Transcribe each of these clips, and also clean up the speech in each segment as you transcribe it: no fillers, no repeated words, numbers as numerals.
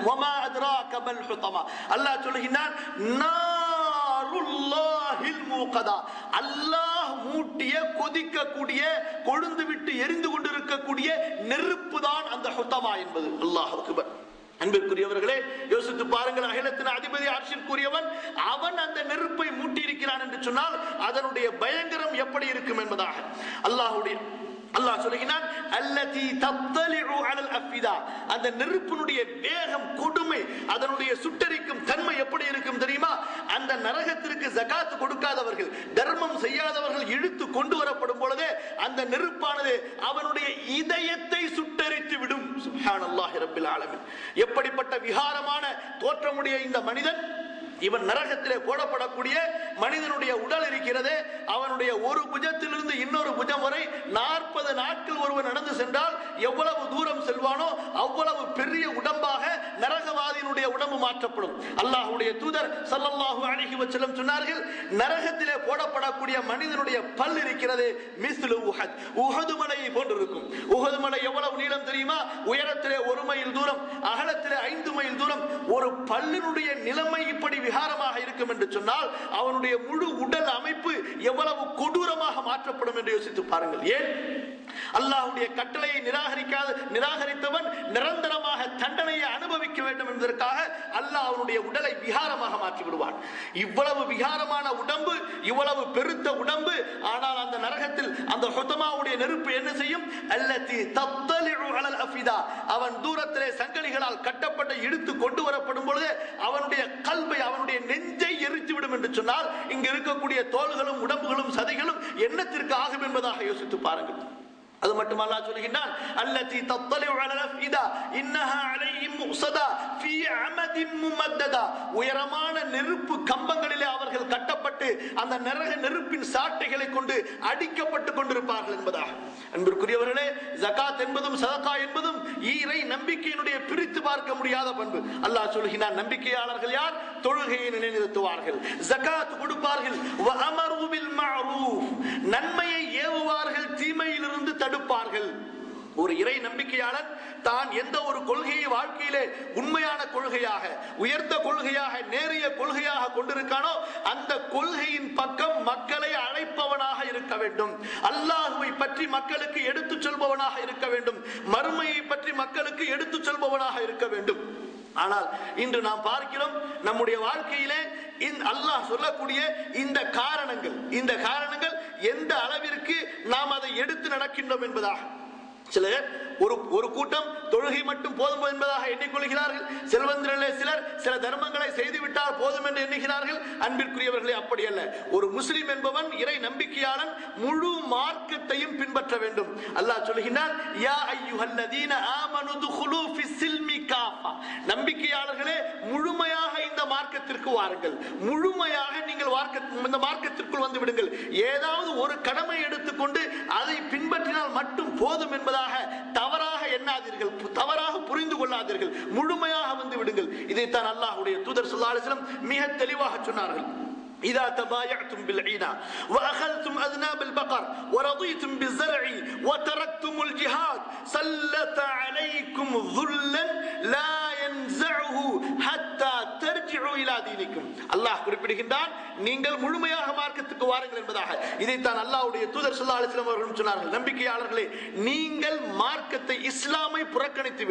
வமா அத்ராக மல் ஹுதமா. அல்லாஹ் சொல்கிறான் நாருல்லாஹில் மூகதா, அல்லாஹ் மூட்டிய கொதிக்கக்கூடிய கொழுந்து விட்டு எரிந்து கொண்டிருக்கக்கூடிய நெருப்பு தான் அந்த ஹுதமா என்பது. அல்லாஹ் அக்பர். அன்பிற்குரியவர்களே, யோசித்து பாருங்கள், அகிலத்தின் அதிபதி அர்ஷிற்குரியவன் அவன் அந்த நெருப்பை மூட்டி இருக்கிறான் என்று சொன்னால் அதனுடைய பயங்கரம் எப்படி இருக்கும் என்பதாக அல்லாஹ் சொல்கிறான் அல்லதி தத்தலிஉ அலல் அஃபிதா. அந்த நெருப்பினுடைய வேகம், கொடுமை, அதனுடைய சுட்டரிக்கும் தன்மை எப்படி இருக்கும் தெரியுமா? அந்த நரகத்திற்கு ஜகாத் கொடுக்காதவர்கள், தர்மம் செய்யாதவர்கள் இழுத்து கொண்டு வரப்படும் பொழுதே அந்த நெருப்பானது அவனுடைய இதயத்தை சுட்டரித்து விடும். சுப்ஹானல்லாஹி ரப்பில் ஆலமீன். எப்படிப்பட்ட விகாரமான தோற்றமுடைய இந்த மனிதன், இவன் நரகத்திலே போடப்படக்கூடிய மனிதனுடைய உடல் இருக்கிறதே, அவனுடைய ஒரு புஜத்திலிருந்து இன்னொரு புஜம் வரை 40 நாட்கள் ஒருவன் நடந்து சென்றால் எவ்வளவு தூரம் செல்வானோ அவ்வளவு பெரிய உடம்பாக நரகவாதியினுடைய உடம்பு மாற்றப்படும். அல்லாஹ்வுடைய தூதர் ஸல்லல்லாஹு அலைஹி வஸல்லம் சொன்னார்கள், நரகத்திலே போடப்படக்கூடிய மனிதனுடைய பல் இருக்கிறது மிஸ்லு உஹத், உஹது மலையை போன்று இருக்கும். உஹது மலை எவ்வளவு நீளம் தெரியுமா? உயரத்திலே 1 மைல் தூரம், அகலத்திலே 5 மைல் தூரம். ஒரு பல்லினுடைய நிலைமை இப்படி விகாரமாக இருக்கும் என்று சொன்னால் அவனுடைய முழு உடல் அமைப்பு எவ்வளவு கொடூரமாக மாற்றப்படும் என்று யோசித்து பாருங்கள். ஏன்? அல்லாஹ்வுடைய கட்டளையை நிராகரித்தவன் நிரந்தரமாக தண்டனையை அனுபவிக்க வேண்டும் என்பதற்காக அல்லாஹ் அவனுடைய உடலை விகாரமாக மாற்றி விடுவான். இவ்வளவு விகாரமான உடம்பு, இவ்வளவு பெருத்த உடம்பு, ஆனால் அந்த நரகத்தில் அந்த ஹுதமாவுடைய நெருப்பு என்ன செய்யும்? அல்லதி தத்தலிஉ அலல் அஃபிதா. அவன் தூரத்திலே சங்கிலிகளால் கட்டப்பட்டு இழுத்து கொண்டு வரப்படும் பொழுது அவனுடைய கல்வை, அவனுடைய நெஞ்சை எரித்து விடும் என்று சொன்னால் இங்கு இருக்கக்கூடிய தோள்களும் உடம்புகளும் சதைகளும் என்னத்திற்கு ஆகும் என்பதாக யோசித்து பாருங்கள். அது மட்டும் அல்லாஹ் சொல்கிறான் அல்லதி தத்தலிஉ அலல் அஃபிதா இன்னஹா அலைஹிம் முஸதா ஃபீ அமதின் முமத்ததா. உயரமான நெருப்பு கம்பங்களிலே அவர்கள் கட்டப்பட்டு அந்த நெருப்பின் சாட்டைகளை கொண்டு அடிக்கப்பட்டு கொண்டிருப்பார்கள் என்பதாக. அன்பிற்குரியவர்களே, ஜகாத் என்பதும் சதகா என்பதும் இறை நம்பிக்கையினுடைய பிரித்து பார்க்க முடியாத பண்பு. அல்லாஹ் சொல்கிறான், நம்பிக்கையாளர்கள் யார்? தொழுகையை நிலைநிறுத்துவார்கள், ஜகாத் கொடுப்பார்கள், வ அமரு பில் மஅரூஃப், நன்மையை ஏவுவார்கள், தீமையிலிருந்து தடுப்பார்கள். ஒரு இறை நம்பிக்கையாளன் தான் எந்த ஒரு கொள்கையை வாழ்க்கையிலே உண்மையான கொள்கையாக, உயர்ந்த கொள்கையாக, நேரிய கொள்கையாக கொண்டிருக்கானோ அந்த கொள்கையின் பக்கம் மக்களை அழைப்பவனாக இருக்க வேண்டும். அல்லாஹ்வை பற்றி மக்களுக்கு எடுத்துச் சொல்பவனாக இருக்க வேண்டும். மறுமையை பற்றி மக்களுக்கு எடுத்துச் சொல்பவனாக இருக்க வேண்டும். ஆனால் இன்று நாம் பார்க்கிறோம், நம்முடைய வாழ்க்கையிலே அல்லாஹ் சொல்லக்கூடிய இந்த காரணங்கள் எந்த அளவிற்கு நாம் அதை எடுத்து நடக்கின்றோம் என்பதாக. சிலர் ஒரு கூட்டம் தொழுகை மட்டும் போதும் என்பதாக எண்ணிக்கொள்கிறார்கள். செல்வந்தர்களே சிலர் சில தர்மங்களை செய்துவிட்டால் போதும் என்று எண்ணுகிறார்கள். அன்பிற்குரியவர்களே, அப்படி அல்ல. ஒரு முஸ்லிம் என்பவன், இறை நம்பிக்கையாளன், முழு மார்க்கத்தையும் பின்பற்ற வேண்டும். அல்லாஹ் சொல்கிறான், யா அய்யுஹல்லதீன ஆமனு துகுலு ஃபிஸ்ஸில்மி காஃபா. நம்பிக்கையாளர்களே, முழுமையாக இந்த மார்க்கத்திற்கு வாருங்கள், முழுமையாக நீங்கள் இந்த மார்க்கத்திற்குள் வந்து விடுங்கள். ஏதாவது ஒரு கடமை எடுத்துக்கொண்டு அதை பின்பற்றினால் மட்டும் போதும் என்பதாக தவறாக எண்ணாதீர்கள், தவறாக புரிந்து கொள்ளாதீர்கள், முழுமையாக வந்து விடுங்கள். இதைத்தான் அல்லாஹ்வுடைய தூதர் ஸல்லல்லாஹு அலைஹி வஸல்லம் மிக தெளிவாக சொன்னார்கள். إذا تبايعتم بالعينة وأخذتم أذناب البقر ورضيتم بالزرع وتركتم الجهاد سلط عليكم ذلا لا ينزعه حتى ترجعوا إلى دينكم. அல்லாஹ் குறிப்பிடுகின்றான், நீங்கள் முழுமையாக மார்க்கத்துக்கு வாருங்கள் என்பதாக. இதைத்தான் அல்லாஹ்வுடைய தூதர் ஸல்லல்லாஹு அலைஹி வஸல்லம் அவர்கள் சொன்னார்கள். நம்பிக்கையாளர்களே, நீங்கள் மார்க்கத்தை, இஸ்லாமை புறக்கணித்து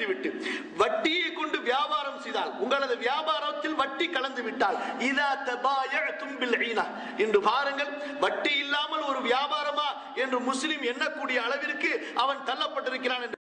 விட்டு வட்டியை கொண்டு வியாபாரம் செய்தால், உங்களது வியாபாரத்தில் வட்டி கலந்து விட்டால், இதா தபாயஅதும் பில் ஈனா, என்று பாருங்கள், வட்டி இல்லாமல் ஒரு வியாபாரமா என்று முஸ்லிம் எண்ணக்கூடிய அளவிற்கு அவன் தள்ளப்பட்டிருக்கிறான் என்று